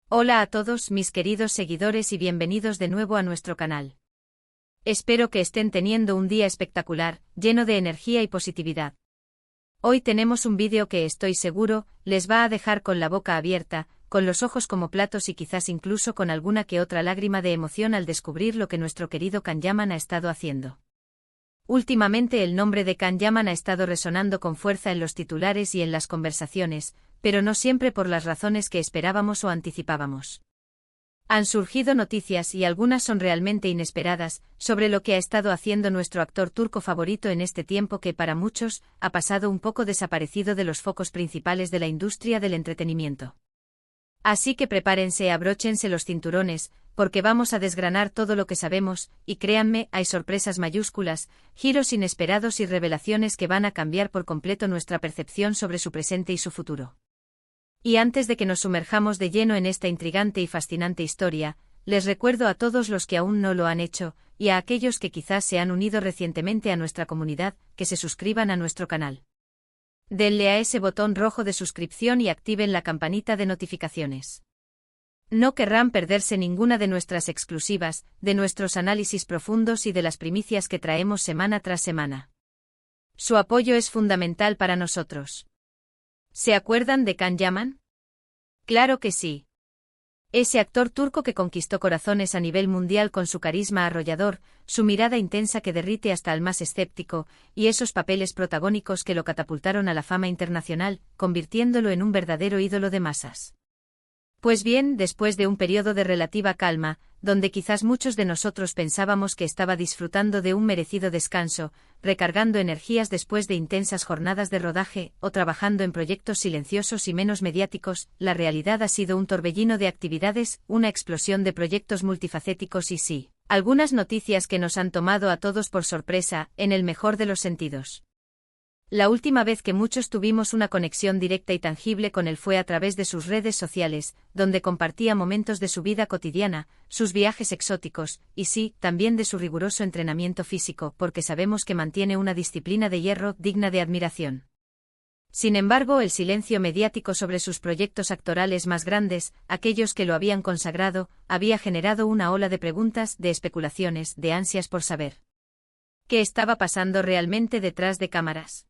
Hola a todos mis queridos seguidores y bienvenidos de nuevo a nuestro canal. Espero que estén teniendo un día espectacular, lleno de energía y positividad. Hoy tenemos un vídeo que estoy seguro les va a dejar con la boca abierta, con los ojos como platos y quizás incluso con alguna que otra lágrima de emoción al descubrir lo que nuestro querido Can Yaman ha estado haciendo. Últimamente el nombre de Can Yaman ha estado resonando con fuerza en los titulares y en las conversaciones, pero no siempre por las razones que esperábamos o anticipábamos. Han surgido noticias y algunas son realmente inesperadas, sobre lo que ha estado haciendo nuestro actor turco favorito en este tiempo que para muchos ha pasado un poco desaparecido de los focos principales de la industria del entretenimiento. Así que prepárense, abróchense los cinturones, porque vamos a desgranar todo lo que sabemos, y créanme, hay sorpresas mayúsculas, giros inesperados y revelaciones que van a cambiar por completo nuestra percepción sobre su presente y su futuro. Y antes de que nos sumerjamos de lleno en esta intrigante y fascinante historia, les recuerdo a todos los que aún no lo han hecho, y a aquellos que quizás se han unido recientemente a nuestra comunidad, que se suscriban a nuestro canal. Denle a ese botón rojo de suscripción y activen la campanita de notificaciones. No querrán perderse ninguna de nuestras exclusivas, de nuestros análisis profundos y de las primicias que traemos semana tras semana. Su apoyo es fundamental para nosotros. ¿Se acuerdan de Can Yaman? Claro que sí. Ese actor turco que conquistó corazones a nivel mundial con su carisma arrollador, su mirada intensa que derrite hasta al más escéptico, y esos papeles protagónicos que lo catapultaron a la fama internacional, convirtiéndolo en un verdadero ídolo de masas. Pues bien, después de un periodo de relativa calma, donde quizás muchos de nosotros pensábamos que estaba disfrutando de un merecido descanso, recargando energías después de intensas jornadas de rodaje, o trabajando en proyectos silenciosos y menos mediáticos, la realidad ha sido un torbellino de actividades, una explosión de proyectos multifacéticos y sí, algunas noticias que nos han tomado a todos por sorpresa, en el mejor de los sentidos. La última vez que muchos tuvimos una conexión directa y tangible con él fue a través de sus redes sociales, donde compartía momentos de su vida cotidiana, sus viajes exóticos, y sí, también de su riguroso entrenamiento físico, porque sabemos que mantiene una disciplina de hierro digna de admiración. Sin embargo, el silencio mediático sobre sus proyectos actorales más grandes, aquellos que lo habían consagrado, había generado una ola de preguntas, de especulaciones, de ansias por saber. ¿Qué estaba pasando realmente detrás de cámaras?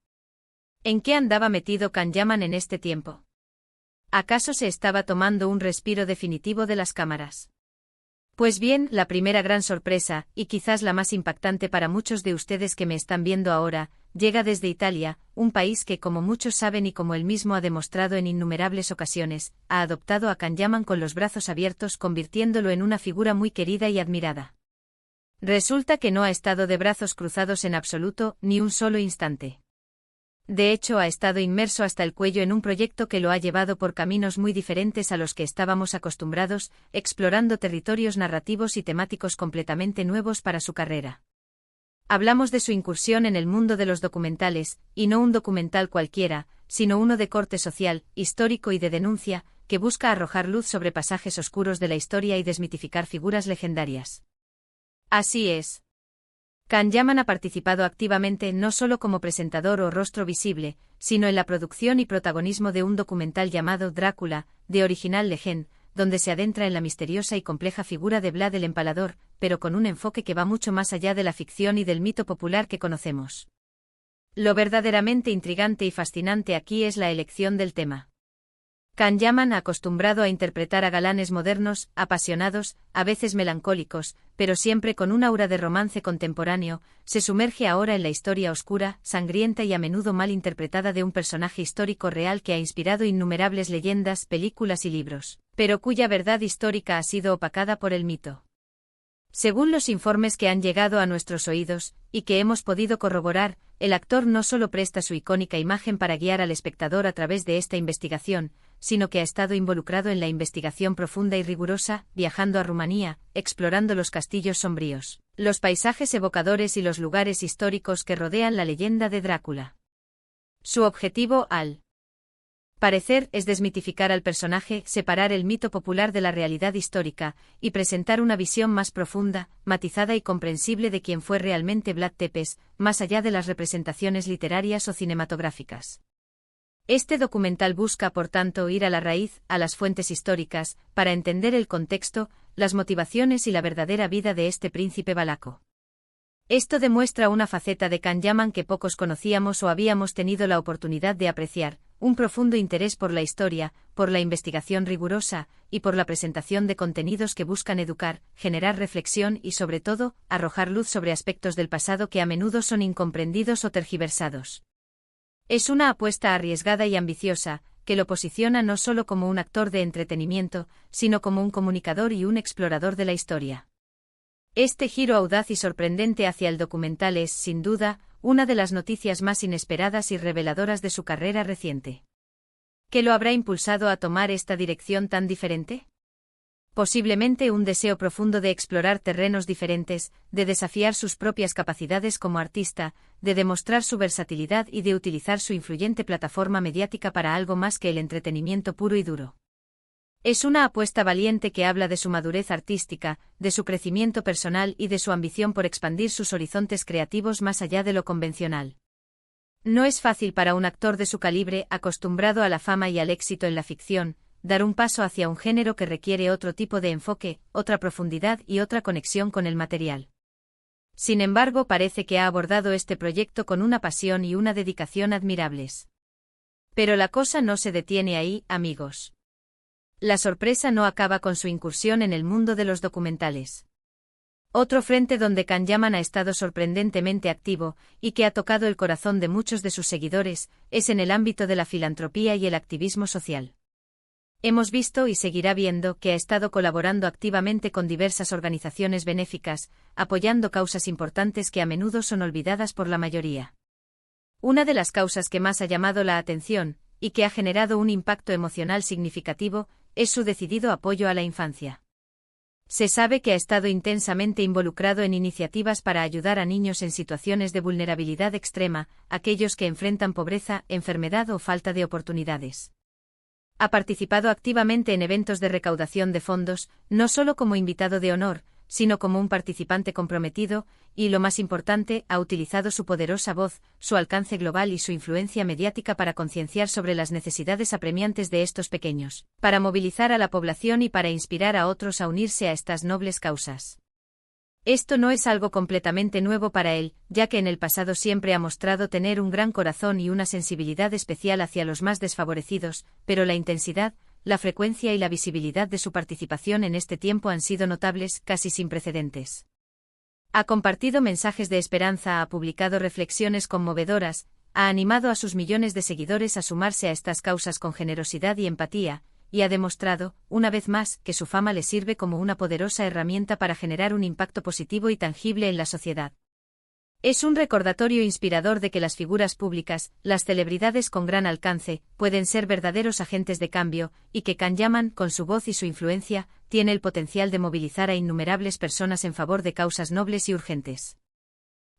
¿En qué andaba metido Can Yaman en este tiempo? ¿Acaso se estaba tomando un respiro definitivo de las cámaras? Pues bien, la primera gran sorpresa, y quizás la más impactante para muchos de ustedes que me están viendo ahora, llega desde Italia, un país que, como muchos saben y como él mismo ha demostrado en innumerables ocasiones, ha adoptado a Can Yaman con los brazos abiertos, convirtiéndolo en una figura muy querida y admirada. Resulta que no ha estado de brazos cruzados en absoluto, ni un solo instante. De hecho, ha estado inmerso hasta el cuello en un proyecto que lo ha llevado por caminos muy diferentes a los que estábamos acostumbrados, explorando territorios narrativos y temáticos completamente nuevos para su carrera. Hablamos de su incursión en el mundo de los documentales, y no un documental cualquiera, sino uno de corte social, histórico y de denuncia, que busca arrojar luz sobre pasajes oscuros de la historia y desmitificar figuras legendarias. Así es. Can Yaman ha participado activamente no solo como presentador o rostro visible, sino en la producción y protagonismo de un documental llamado Drácula, de Original Legend, donde se adentra en la misteriosa y compleja figura de Vlad el Empalador, pero con un enfoque que va mucho más allá de la ficción y del mito popular que conocemos. Lo verdaderamente intrigante y fascinante aquí es la elección del tema. Can Yaman, acostumbrado a interpretar a galanes modernos, apasionados, a veces melancólicos, pero siempre con un aura de romance contemporáneo, se sumerge ahora en la historia oscura, sangrienta y a menudo mal interpretada de un personaje histórico real que ha inspirado innumerables leyendas, películas y libros, pero cuya verdad histórica ha sido opacada por el mito. Según los informes que han llegado a nuestros oídos, y que hemos podido corroborar, el actor no solo presta su icónica imagen para guiar al espectador a través de esta investigación, sino que ha estado involucrado en la investigación profunda y rigurosa, viajando a Rumanía, explorando los castillos sombríos, los paisajes evocadores y los lugares históricos que rodean la leyenda de Drácula. Su objetivo, al parecer, es desmitificar al personaje, separar el mito popular de la realidad histórica, y presentar una visión más profunda, matizada y comprensible de quién fue realmente Vlad Tepes, más allá de las representaciones literarias o cinematográficas. Este documental busca, por tanto, ir a la raíz, a las fuentes históricas, para entender el contexto, las motivaciones y la verdadera vida de este príncipe valaco. Esto demuestra una faceta de Can Yaman que pocos conocíamos o habíamos tenido la oportunidad de apreciar, un profundo interés por la historia, por la investigación rigurosa, y por la presentación de contenidos que buscan educar, generar reflexión y, sobre todo, arrojar luz sobre aspectos del pasado que a menudo son incomprendidos o tergiversados. Es una apuesta arriesgada y ambiciosa, que lo posiciona no solo como un actor de entretenimiento, sino como un comunicador y un explorador de la historia. Este giro audaz y sorprendente hacia el documental es, sin duda, una de las noticias más inesperadas y reveladoras de su carrera reciente. ¿Qué lo habrá impulsado a tomar esta dirección tan diferente? Posiblemente un deseo profundo de explorar terrenos diferentes, de desafiar sus propias capacidades como artista, de demostrar su versatilidad y de utilizar su influyente plataforma mediática para algo más que el entretenimiento puro y duro. Es una apuesta valiente que habla de su madurez artística, de su crecimiento personal y de su ambición por expandir sus horizontes creativos más allá de lo convencional. No es fácil para un actor de su calibre, acostumbrado a la fama y al éxito en la ficción, dar un paso hacia un género que requiere otro tipo de enfoque, otra profundidad y otra conexión con el material. Sin embargo, parece que ha abordado este proyecto con una pasión y una dedicación admirables. Pero la cosa no se detiene ahí, amigos. La sorpresa no acaba con su incursión en el mundo de los documentales. Otro frente donde Can Yaman ha estado sorprendentemente activo, y que ha tocado el corazón de muchos de sus seguidores, es en el ámbito de la filantropía y el activismo social. Hemos visto y seguirá viendo que ha estado colaborando activamente con diversas organizaciones benéficas, apoyando causas importantes que a menudo son olvidadas por la mayoría. Una de las causas que más ha llamado la atención, y que ha generado un impacto emocional significativo, es su decidido apoyo a la infancia. Se sabe que ha estado intensamente involucrado en iniciativas para ayudar a niños en situaciones de vulnerabilidad extrema, aquellos que enfrentan pobreza, enfermedad o falta de oportunidades. Ha participado activamente en eventos de recaudación de fondos, no solo como invitado de honor, sino como un participante comprometido, y lo más importante, ha utilizado su poderosa voz, su alcance global y su influencia mediática para concienciar sobre las necesidades apremiantes de estos pequeños, para movilizar a la población y para inspirar a otros a unirse a estas nobles causas. Esto no es algo completamente nuevo para él, ya que en el pasado siempre ha mostrado tener un gran corazón y una sensibilidad especial hacia los más desfavorecidos, pero la intensidad, la frecuencia y la visibilidad de su participación en este tiempo han sido notables, casi sin precedentes. Ha compartido mensajes de esperanza, ha publicado reflexiones conmovedoras, ha animado a sus millones de seguidores a sumarse a estas causas con generosidad y empatía, y ha demostrado, una vez más, que su fama le sirve como una poderosa herramienta para generar un impacto positivo y tangible en la sociedad. Es un recordatorio inspirador de que las figuras públicas, las celebridades con gran alcance, pueden ser verdaderos agentes de cambio, y que Can Yaman, con su voz y su influencia, tiene el potencial de movilizar a innumerables personas en favor de causas nobles y urgentes.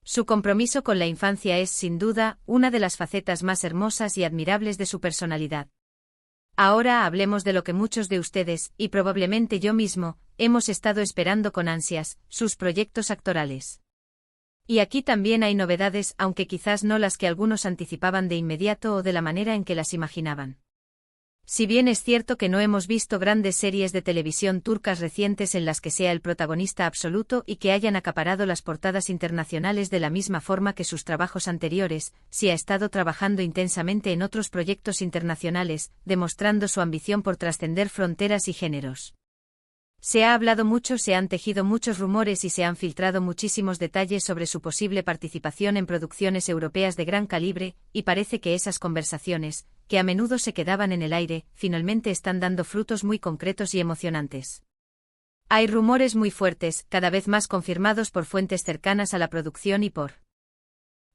Su compromiso con la infancia es, sin duda, una de las facetas más hermosas y admirables de su personalidad. Ahora hablemos de lo que muchos de ustedes, y probablemente yo mismo, hemos estado esperando con ansias, sus proyectos actorales. Y aquí también hay novedades, aunque quizás no las que algunos anticipaban de inmediato o de la manera en que las imaginaban. Si bien es cierto que no hemos visto grandes series de televisión turcas recientes en las que sea el protagonista absoluto y que hayan acaparado las portadas internacionales de la misma forma que sus trabajos anteriores, sí ha estado trabajando intensamente en otros proyectos internacionales, demostrando su ambición por trascender fronteras y géneros. Se ha hablado mucho, se han tejido muchos rumores y se han filtrado muchísimos detalles sobre su posible participación en producciones europeas de gran calibre, y parece que esas conversaciones, que a menudo se quedaban en el aire, finalmente están dando frutos muy concretos y emocionantes. Hay rumores muy fuertes, cada vez más confirmados por fuentes cercanas a la producción y por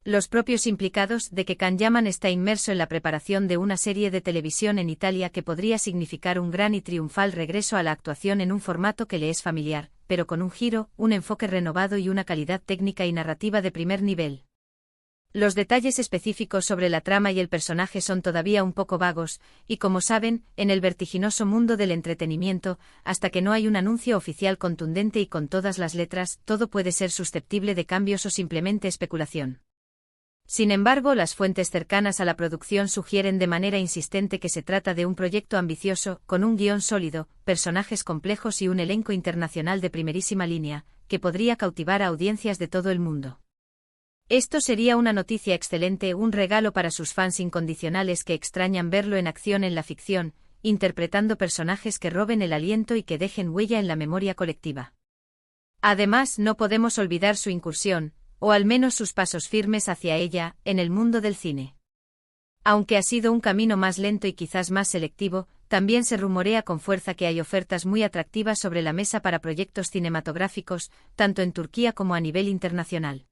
los propios implicados, de que Can Yaman está inmerso en la preparación de una serie de televisión en Italia que podría significar un gran y triunfal regreso a la actuación en un formato que le es familiar, pero con un giro, un enfoque renovado y una calidad técnica y narrativa de primer nivel. Los detalles específicos sobre la trama y el personaje son todavía un poco vagos, y como saben, en el vertiginoso mundo del entretenimiento, hasta que no hay un anuncio oficial contundente y con todas las letras, todo puede ser susceptible de cambios o simplemente especulación. Sin embargo, las fuentes cercanas a la producción sugieren de manera insistente que se trata de un proyecto ambicioso, con un guión sólido, personajes complejos y un elenco internacional de primerísima línea, que podría cautivar a audiencias de todo el mundo. Esto sería una noticia excelente, un regalo para sus fans incondicionales que extrañan verlo en acción en la ficción, interpretando personajes que roben el aliento y que dejen huella en la memoria colectiva. Además, no podemos olvidar su incursión, o al menos sus pasos firmes hacia ella, en el mundo del cine. Aunque ha sido un camino más lento y quizás más selectivo, también se rumorea con fuerza que hay ofertas muy atractivas sobre la mesa para proyectos cinematográficos, tanto en Turquía como a nivel internacional.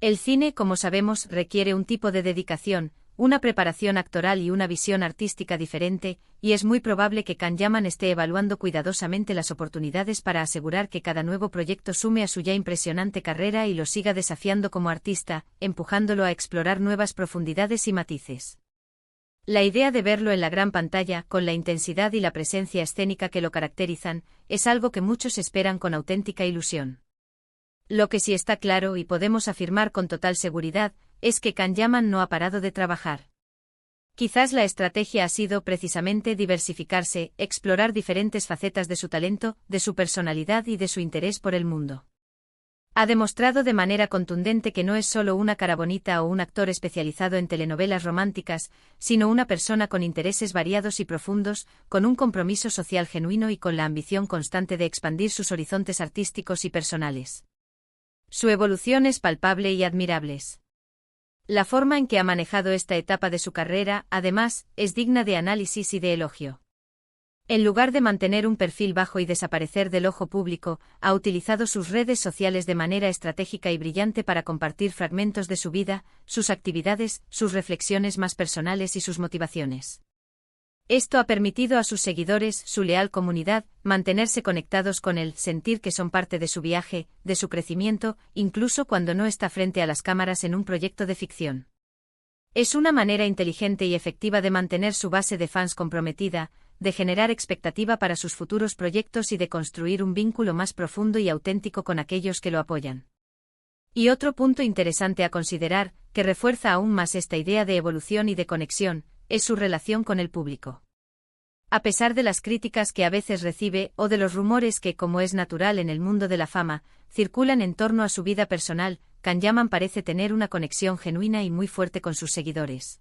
El cine, como sabemos, requiere un tipo de dedicación, una preparación actoral y una visión artística diferente, y es muy probable que Can Yaman esté evaluando cuidadosamente las oportunidades para asegurar que cada nuevo proyecto sume a su ya impresionante carrera y lo siga desafiando como artista, empujándolo a explorar nuevas profundidades y matices. La idea de verlo en la gran pantalla, con la intensidad y la presencia escénica que lo caracterizan, es algo que muchos esperan con auténtica ilusión. Lo que sí está claro y podemos afirmar con total seguridad, es que Can Yaman no ha parado de trabajar. Quizás la estrategia ha sido precisamente diversificarse, explorar diferentes facetas de su talento, de su personalidad y de su interés por el mundo. Ha demostrado de manera contundente que no es solo una cara bonita o un actor especializado en telenovelas románticas, sino una persona con intereses variados y profundos, con un compromiso social genuino y con la ambición constante de expandir sus horizontes artísticos y personales. Su evolución es palpable y admirable. La forma en que ha manejado esta etapa de su carrera, además, es digna de análisis y de elogio. En lugar de mantener un perfil bajo y desaparecer del ojo público, ha utilizado sus redes sociales de manera estratégica y brillante para compartir fragmentos de su vida, sus actividades, sus reflexiones más personales y sus motivaciones. Esto ha permitido a sus seguidores, su leal comunidad, mantenerse conectados con él, sentir que son parte de su viaje, de su crecimiento, incluso cuando no está frente a las cámaras en un proyecto de ficción. Es una manera inteligente y efectiva de mantener su base de fans comprometida, de generar expectativa para sus futuros proyectos y de construir un vínculo más profundo y auténtico con aquellos que lo apoyan. Y otro punto interesante a considerar, que refuerza aún más esta idea de evolución y de conexión, es su relación con el público. A pesar de las críticas que a veces recibe o de los rumores que, como es natural en el mundo de la fama, circulan en torno a su vida personal, Can Yaman parece tener una conexión genuina y muy fuerte con sus seguidores.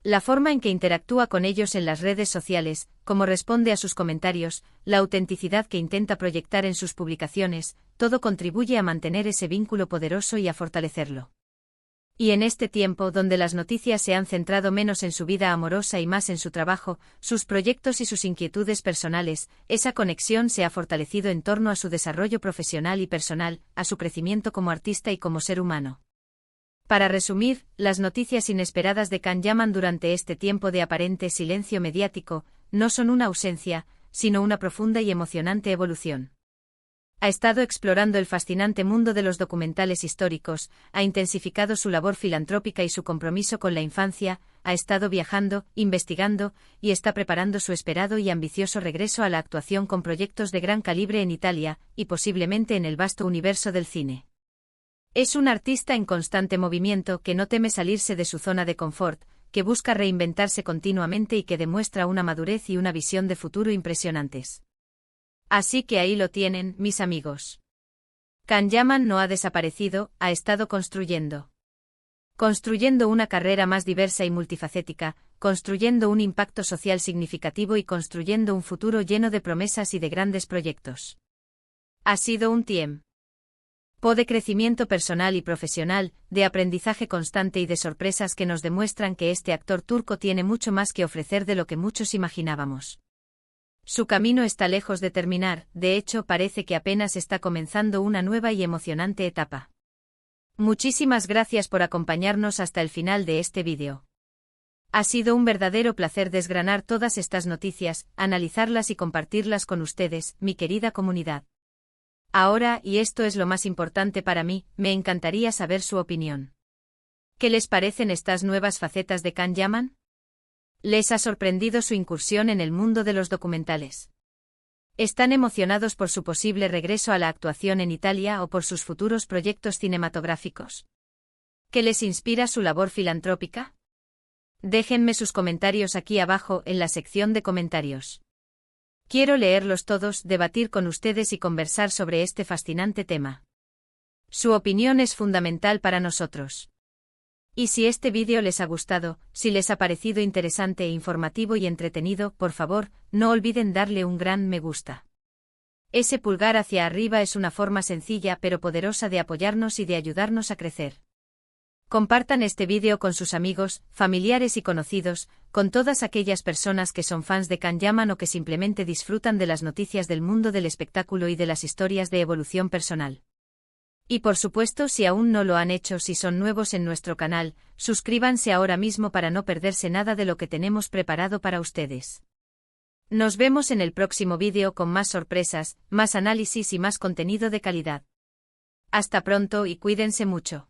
La forma en que interactúa con ellos en las redes sociales, cómo responde a sus comentarios, la autenticidad que intenta proyectar en sus publicaciones, todo contribuye a mantener ese vínculo poderoso y a fortalecerlo. Y en este tiempo donde las noticias se han centrado menos en su vida amorosa y más en su trabajo, sus proyectos y sus inquietudes personales, esa conexión se ha fortalecido en torno a su desarrollo profesional y personal, a su crecimiento como artista y como ser humano. Para resumir, las noticias inesperadas de Can Yaman durante este tiempo de aparente silencio mediático, no son una ausencia, sino una profunda y emocionante evolución. Ha estado explorando el fascinante mundo de los documentales históricos, ha intensificado su labor filantrópica y su compromiso con la infancia, ha estado viajando, investigando, y está preparando su esperado y ambicioso regreso a la actuación con proyectos de gran calibre en Italia, y posiblemente en el vasto universo del cine. Es un artista en constante movimiento que no teme salirse de su zona de confort, que busca reinventarse continuamente y que demuestra una madurez y una visión de futuro impresionantes. Así que ahí lo tienen, mis amigos. Can Yaman no ha desaparecido, ha estado construyendo. Construyendo una carrera más diversa y multifacética, construyendo un impacto social significativo y construyendo un futuro lleno de promesas y de grandes proyectos. Ha sido un tiempo de crecimiento personal y profesional, de aprendizaje constante y de sorpresas que nos demuestran que este actor turco tiene mucho más que ofrecer de lo que muchos imaginábamos. Su camino está lejos de terminar, de hecho parece que apenas está comenzando una nueva y emocionante etapa. Muchísimas gracias por acompañarnos hasta el final de este vídeo. Ha sido un verdadero placer desgranar todas estas noticias, analizarlas y compartirlas con ustedes, mi querida comunidad. Ahora, y esto es lo más importante para mí, me encantaría saber su opinión. ¿Qué les parecen estas nuevas facetas de Can Yaman? ¿Les ha sorprendido su incursión en el mundo de los documentales? ¿Están emocionados por su posible regreso a la actuación en Italia o por sus futuros proyectos cinematográficos? ¿Qué les inspira su labor filantrópica? Déjenme sus comentarios aquí abajo en la sección de comentarios. Quiero leerlos todos, debatir con ustedes y conversar sobre este fascinante tema. Su opinión es fundamental para nosotros. Y si este vídeo les ha gustado, si les ha parecido interesante e informativo y entretenido, por favor, no olviden darle un gran me gusta. Ese pulgar hacia arriba es una forma sencilla pero poderosa de apoyarnos y de ayudarnos a crecer. Compartan este vídeo con sus amigos, familiares y conocidos, con todas aquellas personas que son fans de Kan-Yaman o que simplemente disfrutan de las noticias del mundo del espectáculo y de las historias de evolución personal. Y por supuesto, si aún no lo han hecho, si son nuevos en nuestro canal, suscríbanse ahora mismo para no perderse nada de lo que tenemos preparado para ustedes. Nos vemos en el próximo vídeo con más sorpresas, más análisis y más contenido de calidad. Hasta pronto y cuídense mucho.